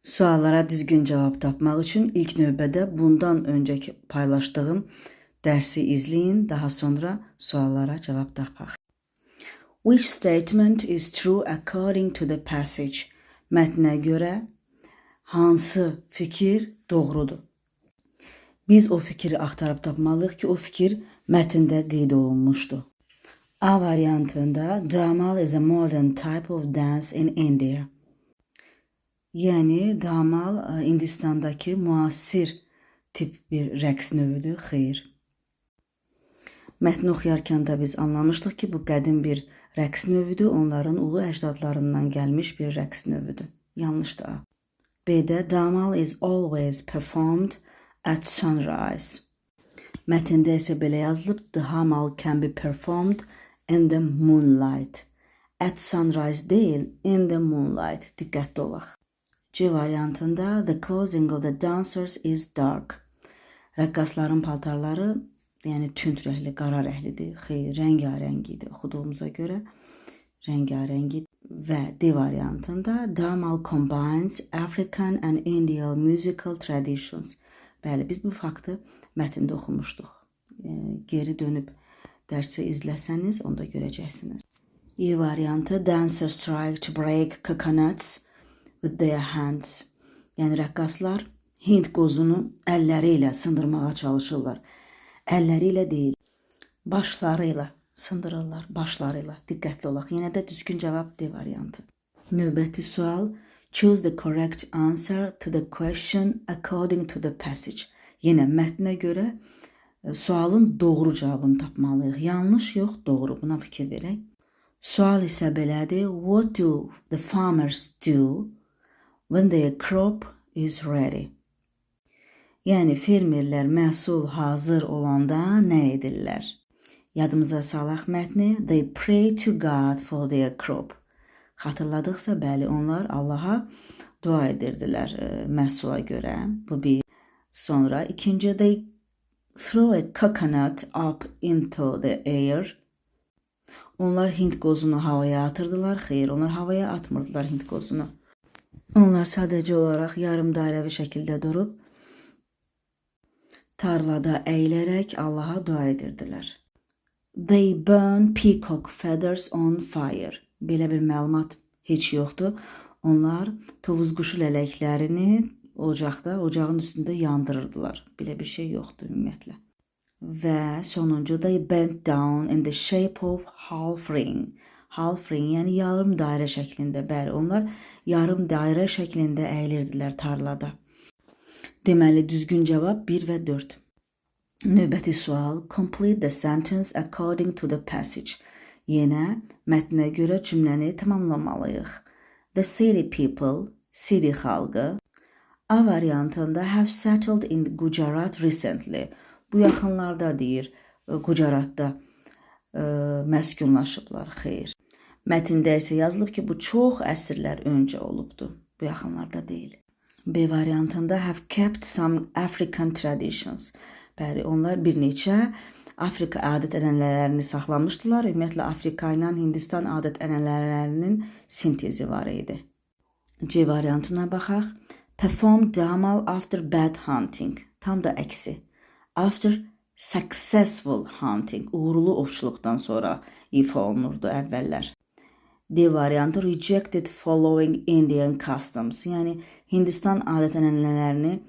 Suallara düzgün cavab tapmaq üçün ilk növbədə bundan öncəki paylaşdığım dərsi izləyin, daha sonra suallara cavab tapaq. Which statement is true according to the passage? Mətnə görə hansı fikir doğrudur? Biz o fikri axtarıb tapmalıyıq ki, o fikir mətndə qeyd olunmuşdur. A variantında, Damal is a modern type of dance in India. Yəni, damal Hindistandakı müasir tip bir rəqs növüdür, xeyr. Mətni oxuyarkən də biz anlamışdıq ki, bu qədim bir rəqs növüdür, onların ulu əcdadlarından gəlmiş bir rəqs növüdür. Yanlışdır A. B-də, Damal is always performed at sunrise. Mətndə isə belə yazılıb, the Damal can be performed in the moonlight. At sunrise deyil, in the moonlight. Diqqətli olaq. C variantında, the clothing of the dancers is dark. Rəqqasların paltarları, yəni tünd rəngli, qara rənglidir, xeyr, rəngarəngidir oxuduğumuza görə. Rəngarəngi və D variantında, Damal combines African and Indian musical traditions. Bəli, biz bu faktı mətndə oxumuşduq. Geri dönüb dərsi izləsəniz, onda görəcəksiniz. E variantı, dancers try to break coconuts with their hands. Yəni rəqqaslar Hind qozunu əlləri ilə sındırmağa çalışırlar. Əlləri ilə deyil, başları ilə sındırırlar, başları ilə. Diqqətli olaq. Yenə də düzgün cavab D variantı. Növbəti sual. Choose the correct answer to the question according to the passage. Yenə mətnə görə sualın doğru cavabını tapmalıyıq. Yanlış yox, doğru. Buna fikir verək. Sual isə belədir. What do the farmers do when their crop is ready? Yəni, fermerlər məhsul hazır olanda nə edirlər? Yadımıza salaq mətni. They pray to God for their crop. Xatırladıqsa, bəli, onlar Allaha dua edirdilər məhsula görə. Bu bir. Sonra ikinci, they throw a coconut up into the air. Onlar Hind qozunu havaya atırdılar. Xeyr, onlar havaya atmırdılar Hind qozunu. Onlar sadəcə olaraq yarım dairəvi şəkildə durub, tarlada əyilərək Allaha dua edirdilər. They burn peacock feathers on fire. Belə bir məlumat heç yoxdur. Onlar tovuz quşu lələklərini ocağın üstündə yandırırdılar. Belə bir şey yoxdur ümumiyyətlə. Və sonuncu, they bent down in the shape of half ring. Half ring, yəni yarım dairə şəklində. Bəli, onlar yarım dairə şəklində əyilirdilər tarlada. Deməli, düzgün cavab 1 və 4. Növbəti sual. Complete the sentence according to the passage. Yenə mətnə görə cümləni tamamlamalıyıq. The city people, city xalqı, A variantında have settled in Gujarat recently. Bu yaxınlarda deyir, Gujaratda məskunlaşıblar, xeyr. Mətndə isə yazılıb ki, bu çox əsrlər öncə olubdu. Bu yaxınlarda deyil. B variantında have kept some African traditions. Bəli, onlar bir neçə Afrika adət-ənənələrini saxlamışdılar. Ümumiyyətlə, Afrika ilə Hindistan adət-ənənələrinin sintezi var idi. C variantına baxaq. Perform Damal after bad hunting. Tam da əksi. After successful hunting. Uğurlu ovçuluqdan sonra ifa olunurdu əvvəllər. D variantı rejected following Indian customs. Yəni, Hindistan adət-ənənələrini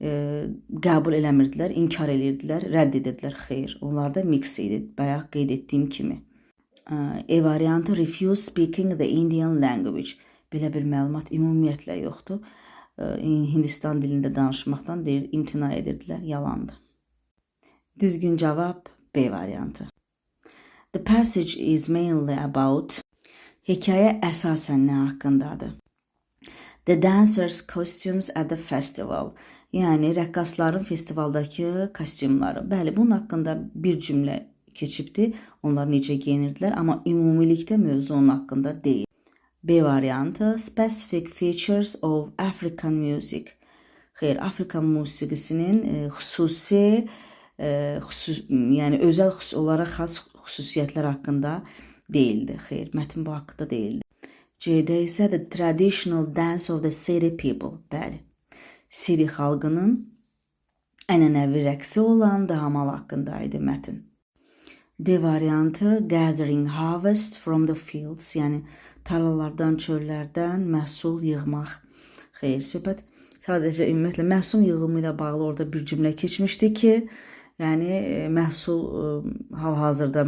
qəbul eləmirdilər, inkar edirdilər, rədd edirdilər. Xeyr, onlar da mix idi, bayaq qeyd etdiyim kimi. E variantı refuse speaking the Indian language. Belə bir məlumat ümumiyyətlə yoxdur. Hindistan dilində danışmaqdan deyir, imtina edirdilər, yalandır. Düzgün cavab B variantı. The passage is mainly about. Hekayə əsasən nə haqqındadır? The dancers' costumes at the festival. Yəni, rəqqasların festivaldakı kostyumları. Bəli, bunun haqqında bir cümlə keçibdir. Onlar necə geyinirdilər, amma ümumilikdə mövzu onun haqqında deyil. B variantı, specific features of African music. Xeyr, Afrika musiqisinin xüsusi, yəni özəl olaraq xas xüsusiyyətlər haqqında deyildi. Xeyr, mətn bu haqqında deyildi. C-də isə the traditional dance of the Seri people. Bəli, Seri xalqının ənənəvi rəqsi olan dağmal haqqında idi mətn. D variantı gathering harvest from the fields, yəni tarlalardan, çöllərdən məhsul yığmaq. Xeyr, söhbət sadəcə ümumiyyətlə məhsul yığımı ilə bağlı orada bir cümlə keçmişdi ki, yəni məhsul hal-hazırda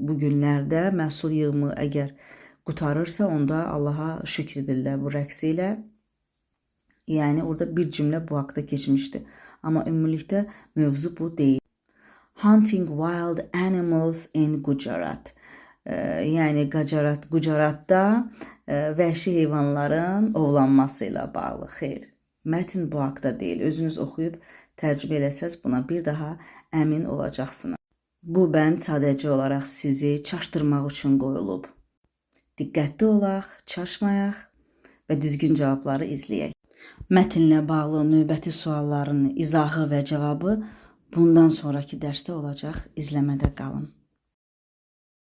bu günlərdə məhsul yığımı əgər qutarırsa, onda Allaha şükür edirlər bu rəqs ilə. Yəni orada bir cümlə bu haqda keçmişdi. Amma ümumilikdə mövzu bu deyil. Hunting wild animals in Gujarat. Yəni Gujaratda vəhşi heyvanların ovlanması ilə bağlı. Xeyr, mətn bu haqda deyil. Özünüz oxuyub tərcümə eləsəz buna bir daha əmin olacaqsınız. Bu bənd sadəcə olaraq sizi çaşdırmaq üçün qoyulub. Diqqətli olaq, çaşmayaq və düzgün cavabları izləyək. Mətnlə bağlı növbəti sualların izahı və cavabı bundan sonraki dərsdə olacaq. İzləmədə qalın.